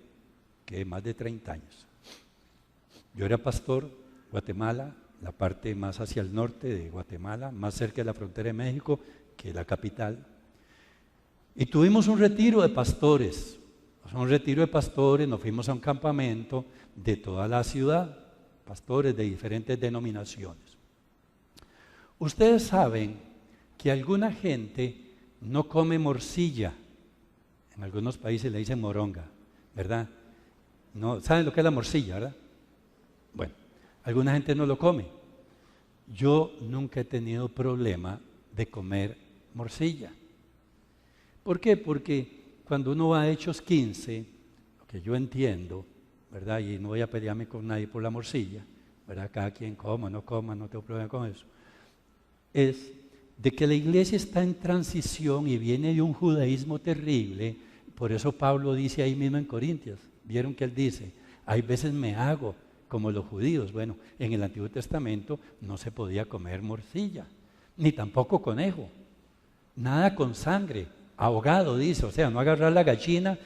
que más de 30 años, yo era pastor en Guatemala, la parte más hacia el norte de Guatemala, más cerca de la frontera de México que la capital. Y tuvimos un retiro de pastores. Nos fuimos a un campamento de toda la ciudad, pastores de diferentes denominaciones. Ustedes saben que alguna gente no come morcilla. En algunos países le dicen moronga, ¿verdad? No, ¿saben lo que es la morcilla, verdad? Bueno, alguna gente no lo come. Yo nunca he tenido problema de comer morcilla. ¿Por qué? Porque cuando uno va a Hechos 15, lo que yo entiendo, ¿verdad? Y no voy a pelearme con nadie por la morcilla, ¿verdad? Cada quien coma, no tengo problema con eso. Es de que la iglesia está en transición y viene de un judaísmo terrible. Por eso Pablo dice ahí mismo en Corintios, vieron que él dice, hay veces me hago como los judíos. Bueno, en el Antiguo Testamento no se podía comer morcilla, ni tampoco conejo, nada con sangre, ahogado dice, o sea, no agarrar la gallina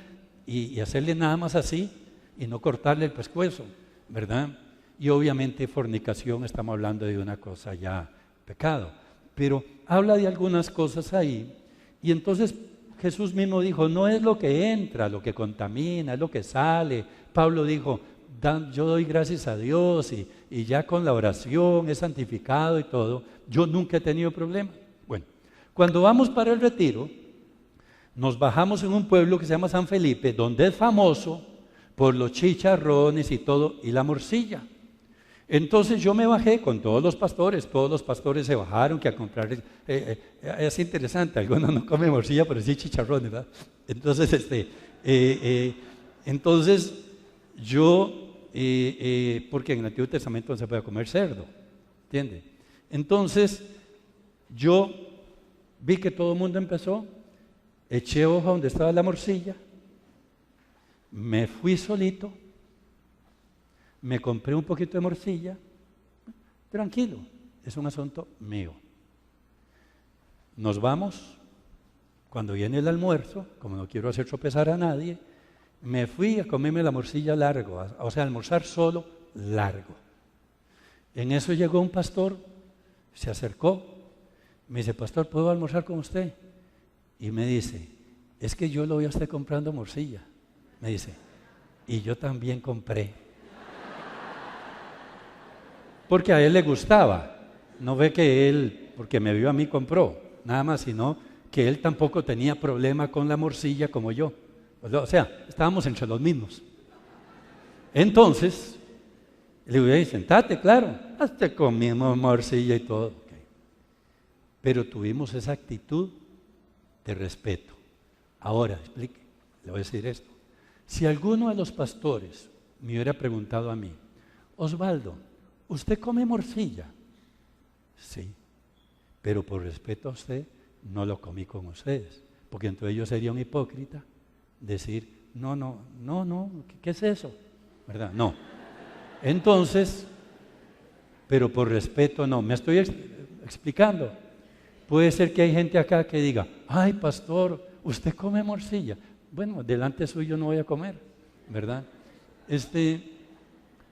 y hacerle nada más así y no cortarle el pescuezo, ¿verdad? Y obviamente fornicación, estamos hablando de una cosa ya pecado, pero habla de algunas cosas ahí. Y entonces Jesús mismo dijo, no es lo que entra, lo que contamina, es lo que sale. Pablo dijo, yo doy gracias a Dios y ya con la oración es santificado y todo. Yo nunca he tenido problema. Bueno, cuando vamos para el retiro, nos bajamos en un pueblo que se llama San Felipe, donde es famoso por los chicharrones y todo, y la morcilla. Entonces yo me bajé con todos los pastores se bajaron que a comprar, es interesante, algunos no comen morcilla, pero sí chicharrones, ¿verdad? Entonces, entonces yo, porque en el Antiguo Testamento no se puede comer cerdo, ¿entiende? Entonces yo vi que todo el mundo empezó, eché ojo donde estaba la morcilla, me fui solito, me compré un poquito de morcilla, tranquilo, es un asunto mío. Nos vamos, cuando viene el almuerzo, como no quiero hacer tropezar a nadie, me fui a comerme la morcilla largo, o sea, almorzar solo largo. En eso llegó un pastor, se acercó, me dice, pastor, ¿puedo almorzar con usted? Y me dice, es que yo lo voy a estar comprando morcilla. Me dice, y yo también compré. Porque a él le gustaba, no ve que él, porque me vio a mí, compró, nada más, sino que él tampoco tenía problema con la morcilla como yo. O sea, estábamos entre los mismos. Entonces, le digo, sentate, claro, hasta comimos morcilla y todo. Okay. Pero tuvimos esa actitud de respeto. Ahora, explique, le voy a decir esto. Si alguno de los pastores me hubiera preguntado a mí, Osvaldo, ¿usted come morcilla? Sí, pero por respeto a usted no lo comí con ustedes, porque entonces yo sería un hipócrita decir, no, ¿qué es eso? ¿Verdad? No. Entonces, pero por respeto no, me estoy explicando. Puede ser que hay gente acá que diga, ay pastor, ¿usted come morcilla? Bueno, delante suyo no voy a comer, ¿verdad?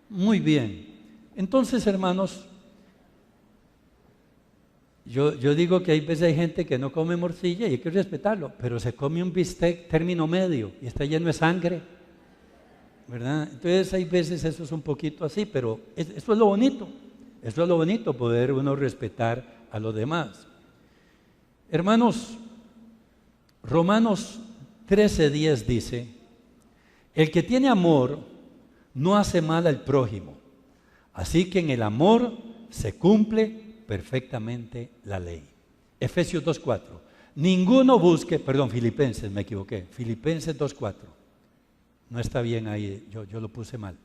Muy bien. Entonces, hermanos, yo digo que hay veces hay gente que no come morcilla y hay que respetarlo, pero se come un bistec término medio y está lleno de sangre, ¿verdad? Entonces hay veces eso es un poquito así, pero eso es lo bonito, poder uno respetar a los demás. Hermanos, Romanos 13:10 dice, el que tiene amor no hace mal al prójimo, así que en el amor se cumple perfectamente la ley. Efesios 2:4. Ninguno busque, Filipenses, me equivoqué. Filipenses 2:4. No está bien ahí, yo lo puse mal.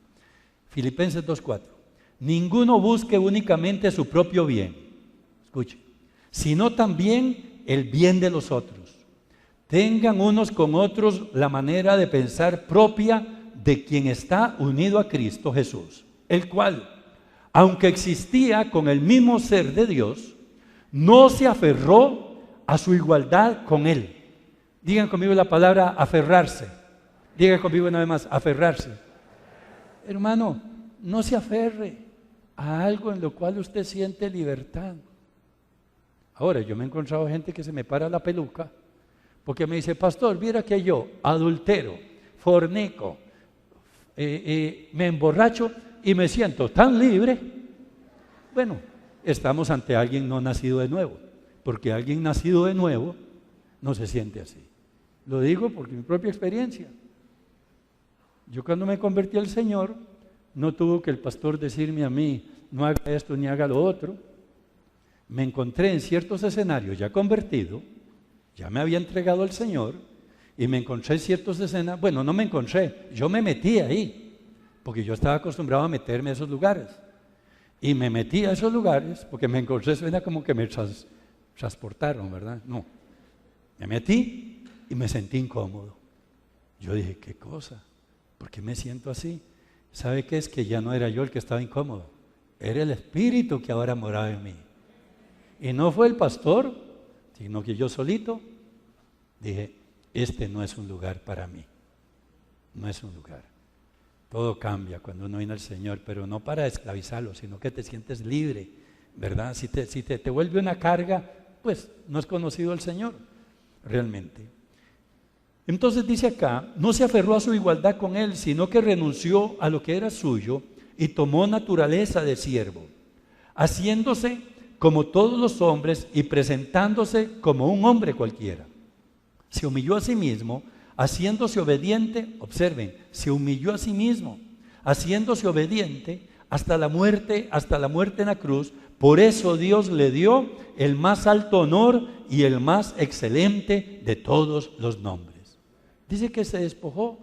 Filipenses 2:4. Ninguno busque únicamente su propio bien, escuche, sino también el bien de los otros. Tengan unos con otros la manera de pensar propia de quien está unido a Cristo Jesús, el cual, aunque existía con el mismo ser de Dios, no se aferró a su igualdad con Él. Digan conmigo la palabra aferrarse. Digan conmigo una vez más, aferrarse. Hermano, no se aferre a algo en lo cual usted siente libertad. Ahora, yo me he encontrado gente que se me para la peluca porque me dice, pastor, mira que yo adultero, fornico, me emborracho y me siento tan libre. Bueno, estamos ante alguien no nacido de nuevo, porque alguien nacido de nuevo no se siente así. Lo digo porque mi propia experiencia. Yo cuando me convertí al Señor, no tuvo que el pastor decirme a mí, no haga esto ni haga lo otro. Me encontré en ciertos escenarios ya convertido, ya me había entregado al Señor, y me encontré en ciertos escenarios, bueno, no me encontré, yo me metí ahí, porque yo estaba acostumbrado a meterme a esos lugares. Y me metí a esos lugares, porque me encontré, suena como que me transportaron, ¿verdad? No, me metí y me sentí incómodo. Yo dije, ¿qué cosa? ¿Por qué me siento así? ¿Sabe qué es? Que ya no era yo el que estaba incómodo, era el Espíritu que ahora moraba en mí. Y no fue el pastor, sino que yo solito dije, este no es un lugar para mí, no es un lugar. Todo cambia cuando uno viene al Señor, pero no para esclavizarlo, sino que te sientes libre, ¿verdad? Si te vuelve una carga, pues no has conocido al Señor realmente. Entonces dice acá, no se aferró a su igualdad con él, sino que renunció a lo que era suyo y tomó naturaleza de siervo, haciéndose como todos los hombres y presentándose como un hombre cualquiera. Se humilló a sí mismo, haciéndose obediente, observen, se humilló a sí mismo, haciéndose obediente hasta la muerte en la cruz. Por eso Dios le dio el más alto honor y el más excelente de todos los nombres. Dice que se despojó,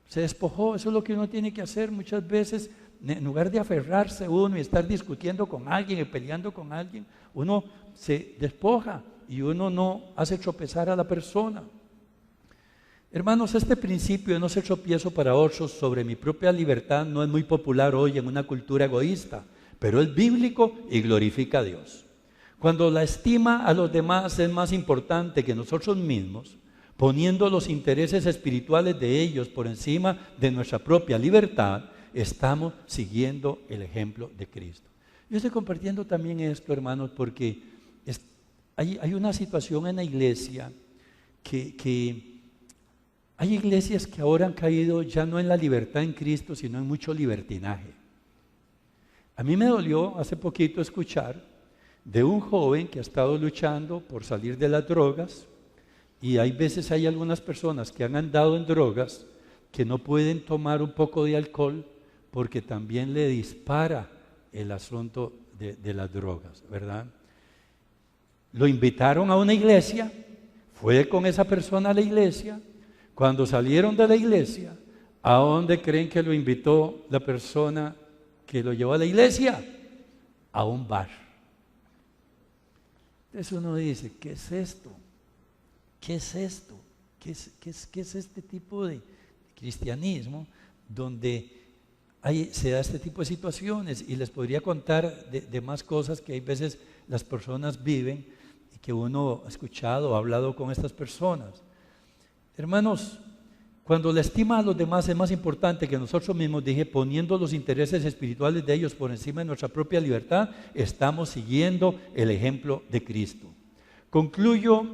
eso es lo que uno tiene que hacer muchas veces. En lugar de aferrarse uno y estar discutiendo con alguien y peleando con alguien, uno se despoja y uno no hace tropezar a la persona. Hermanos, este principio de no ser tropiezo para otros sobre mi propia libertad no es muy popular hoy en una cultura egoísta, pero es bíblico y glorifica a Dios. Cuando la estima a los demás es más importante que nosotros mismos, poniendo los intereses espirituales de ellos por encima de nuestra propia libertad, estamos siguiendo el ejemplo de Cristo. Yo estoy compartiendo también esto, hermanos, porque hay una situación en la iglesia que hay iglesias que ahora han caído ya no en la libertad en Cristo, sino en mucho libertinaje. A mí me dolió hace poquito escuchar de un joven que ha estado luchando por salir de las drogas, y hay veces hay algunas personas que han andado en drogas que no pueden tomar un poco de alcohol porque también le dispara el asunto de las drogas, ¿verdad? Lo invitaron a una iglesia, fue con esa persona a la iglesia. Cuando salieron de la iglesia, ¿a dónde creen que lo invitó la persona que lo llevó a la iglesia? A un bar. Entonces uno dice, ¿qué es esto? ¿Qué es esto? ¿Qué es este tipo de cristianismo donde se da este tipo de situaciones? Y les podría contar de más cosas que hay veces las personas viven y que uno ha escuchado, ha hablado con estas personas. Hermanos, cuando la estima a los demás es más importante que nosotros mismos, dije, poniendo los intereses espirituales de ellos por encima de nuestra propia libertad, estamos siguiendo el ejemplo de Cristo. Concluyo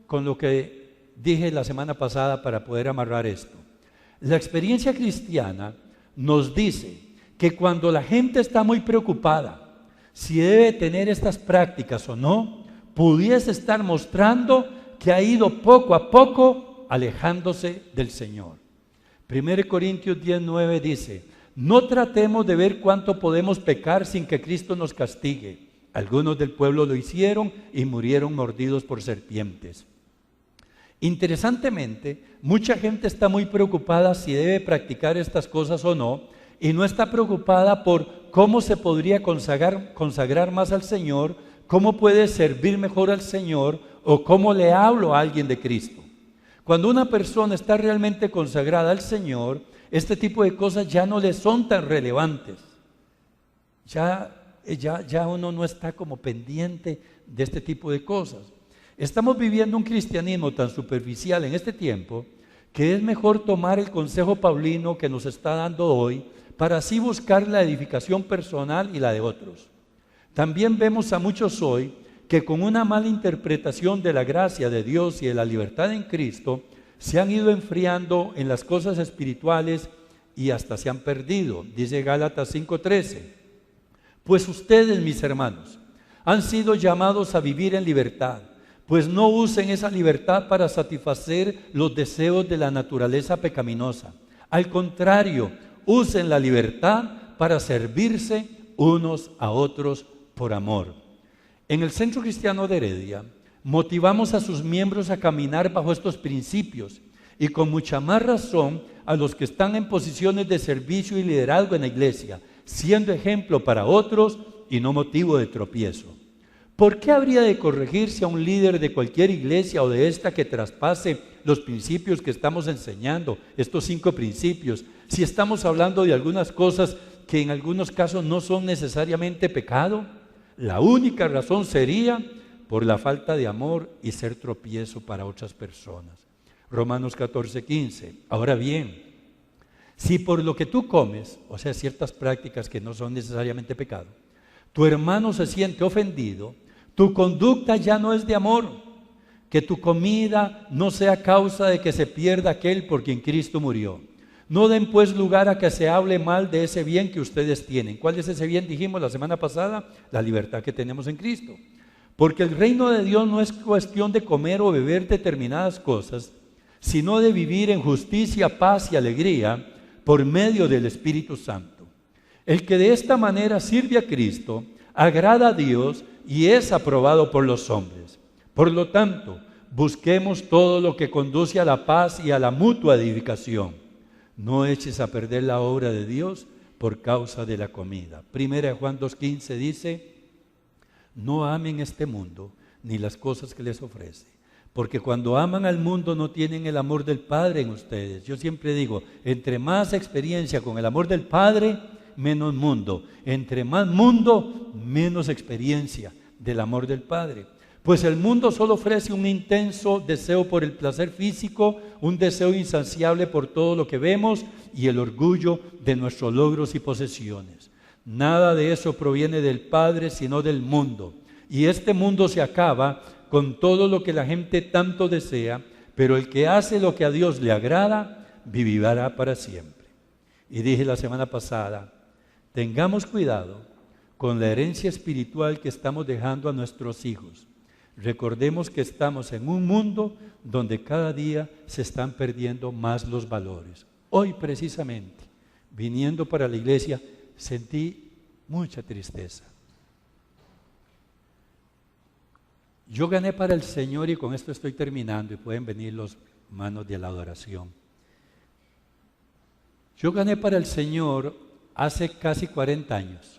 con lo que dije la semana pasada para poder amarrar esto. La experiencia cristiana nos dice que cuando la gente está muy preocupada si debe tener estas prácticas o no, pudiese estar mostrando que ha ido poco a poco alejándose del Señor. 1 Corintios 10:9 dice, no tratemos de ver cuánto podemos pecar sin que Cristo nos castigue. Algunos del pueblo lo hicieron y murieron mordidos por serpientes. Interesantemente, mucha gente está muy preocupada si debe practicar estas cosas o no, y no está preocupada por cómo se podría consagrar más al Señor, cómo puede servir mejor al Señor o cómo le hablo a alguien de Cristo. Cuando una persona está realmente consagrada al Señor, este tipo de cosas ya no le son tan relevantes. Ya uno no está como pendiente de este tipo de cosas. Estamos viviendo un cristianismo tan superficial en este tiempo que es mejor tomar el consejo paulino que nos está dando hoy para así buscar la edificación personal y la de otros. También vemos a muchos hoy que con una mala interpretación de la gracia de Dios y de la libertad en Cristo se han ido enfriando en las cosas espirituales y hasta se han perdido. Dice Gálatas 5:13, pues ustedes, mis hermanos, han sido llamados a vivir en libertad. Pues no usen esa libertad para satisfacer los deseos de la naturaleza pecaminosa. Al contrario, usen la libertad para servirse unos a otros por amor. En el Centro Cristiano de Heredia, motivamos a sus miembros a caminar bajo estos principios y con mucha más razón a los que están en posiciones de servicio y liderazgo en la iglesia, siendo ejemplo para otros y no motivo de tropiezo. ¿Por qué habría de corregirse a un líder de cualquier iglesia o de esta que traspase los principios que estamos enseñando, estos 5 principios, Si estamos hablando de algunas cosas que en algunos casos no son necesariamente pecado, la única razón sería por la falta de amor y ser tropiezo para otras personas. Romanos 14:15. Ahora bien, si por lo que tú comes, o sea, ciertas prácticas que no son necesariamente pecado, tu hermano se siente ofendido, tu conducta ya no es de amor. Que tu comida no sea causa de que se pierda aquel por quien Cristo murió. No den pues lugar a que se hable mal de ese bien que ustedes tienen. ¿Cuál es ese bien? Dijimos la semana pasada, la libertad que tenemos en Cristo. Porque el reino de Dios no es cuestión de comer o beber determinadas cosas, sino de vivir en justicia, paz y alegría por medio del Espíritu Santo. El que de esta manera sirve a Cristo, agrada a Dios y es aprobado por los hombres. Por lo tanto, busquemos todo lo que conduce a la paz y a la mutua edificación. No eches a perder la obra de Dios por causa de la comida. Primera de Juan 2:15 dice, no amen este mundo ni las cosas que les ofrece, porque cuando aman al mundo no tienen el amor del Padre en ustedes. Yo siempre digo, entre más experiencia con el amor del Padre, menos mundo. Entre más mundo, menos experiencia del amor del Padre. Pues el mundo solo ofrece un intenso deseo por el placer físico, un deseo insaciable por todo lo que vemos y el orgullo de nuestros logros y posesiones. Nada de eso proviene del Padre, sino del mundo. Y este mundo se acaba con todo lo que la gente tanto desea, pero el que hace lo que a Dios le agrada, vivirá para siempre. Y dije la semana pasada, tengamos cuidado con la herencia espiritual que estamos dejando a nuestros hijos. Recordemos que estamos en un mundo donde cada día se están perdiendo más los valores. Hoy precisamente, viniendo para la iglesia, sentí mucha tristeza. Yo gané para el Señor, y con esto estoy terminando, y pueden venir los manos de la adoración. Yo gané para el Señor hace casi 40 años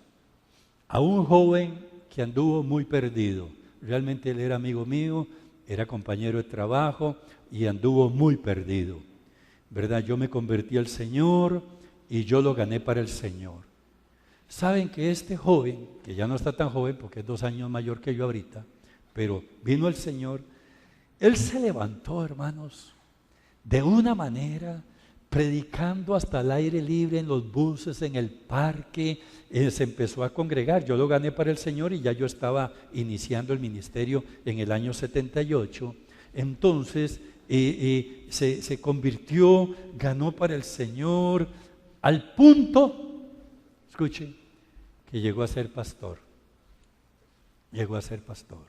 a un joven que anduvo muy perdido. Realmente él era amigo mío, era compañero de trabajo y anduvo muy perdido, ¿verdad? Yo me convertí al Señor y yo lo gané para el Señor. Saben que este joven, que ya no está tan joven porque es 2 años mayor que yo ahorita, pero vino el Señor, él se levantó, hermanos, de una manera, predicando hasta el aire libre, en los buses, en el parque, se empezó a congregar. Yo lo gané para el Señor y ya yo estaba iniciando el ministerio en el año 78. Entonces se convirtió, ganó para el Señor, al punto, escuchen, que llegó a ser pastor. Llegó a ser pastor.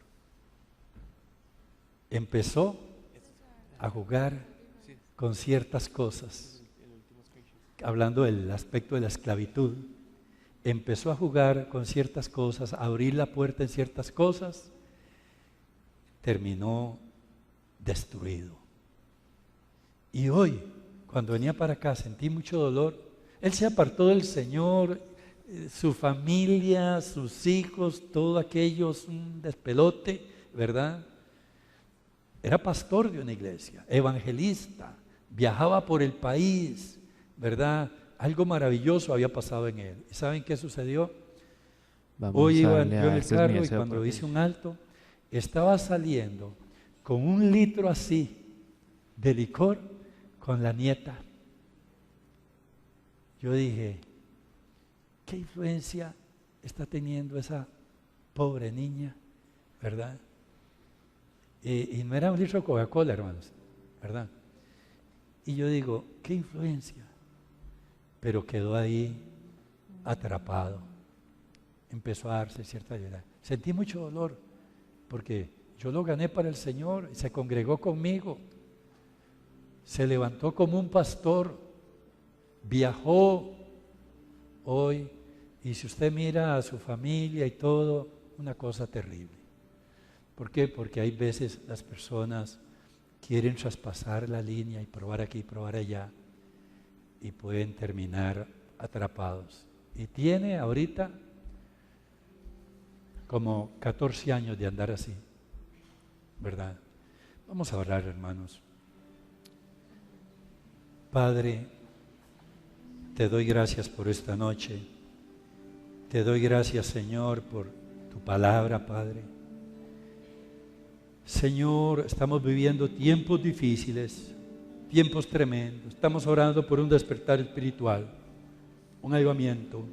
Empezó a jugar con ciertas cosas, hablando del aspecto de la esclavitud. Empezó a jugar con ciertas cosas, a abrir la puerta en ciertas cosas, terminó destruido. Y hoy, cuando venía para acá, sentí mucho dolor. Él se apartó del Señor, su familia, sus hijos, todo aquello, un despelote, ¿verdad? Era pastor de una iglesia, evangelista, viajaba por el país, ¿verdad? Algo maravilloso había pasado en él. ¿Y saben qué sucedió? Hoy iba yo en el carro y cuando hice un alto, estaba saliendo con 1 litro así de licor con la nieta. Yo dije, ¿qué influencia está teniendo esa pobre niña? ¿Verdad? Y no era 1 litro de Coca-Cola, hermanos, ¿verdad? Y yo digo, ¿qué influencia? Pero quedó ahí atrapado. Empezó a darse cierta ayuda. Sentí mucho dolor porque yo lo gané para el Señor y se congregó conmigo. Se levantó como un pastor, viajó hoy, y si usted mira a su familia y todo, una cosa terrible. ¿Por qué? Porque hay veces las personas quieren traspasar la línea y probar aquí, probar allá, y pueden terminar atrapados. Y tiene ahorita como 14 años de andar así, ¿verdad? Vamos a orar, hermanos. Padre, Te doy gracias por esta noche. Te doy gracias, Señor, por tu palabra, Padre. Señor, estamos viviendo tiempos difíciles, tiempos tremendos. Estamos orando por un despertar espiritual, un avivamiento.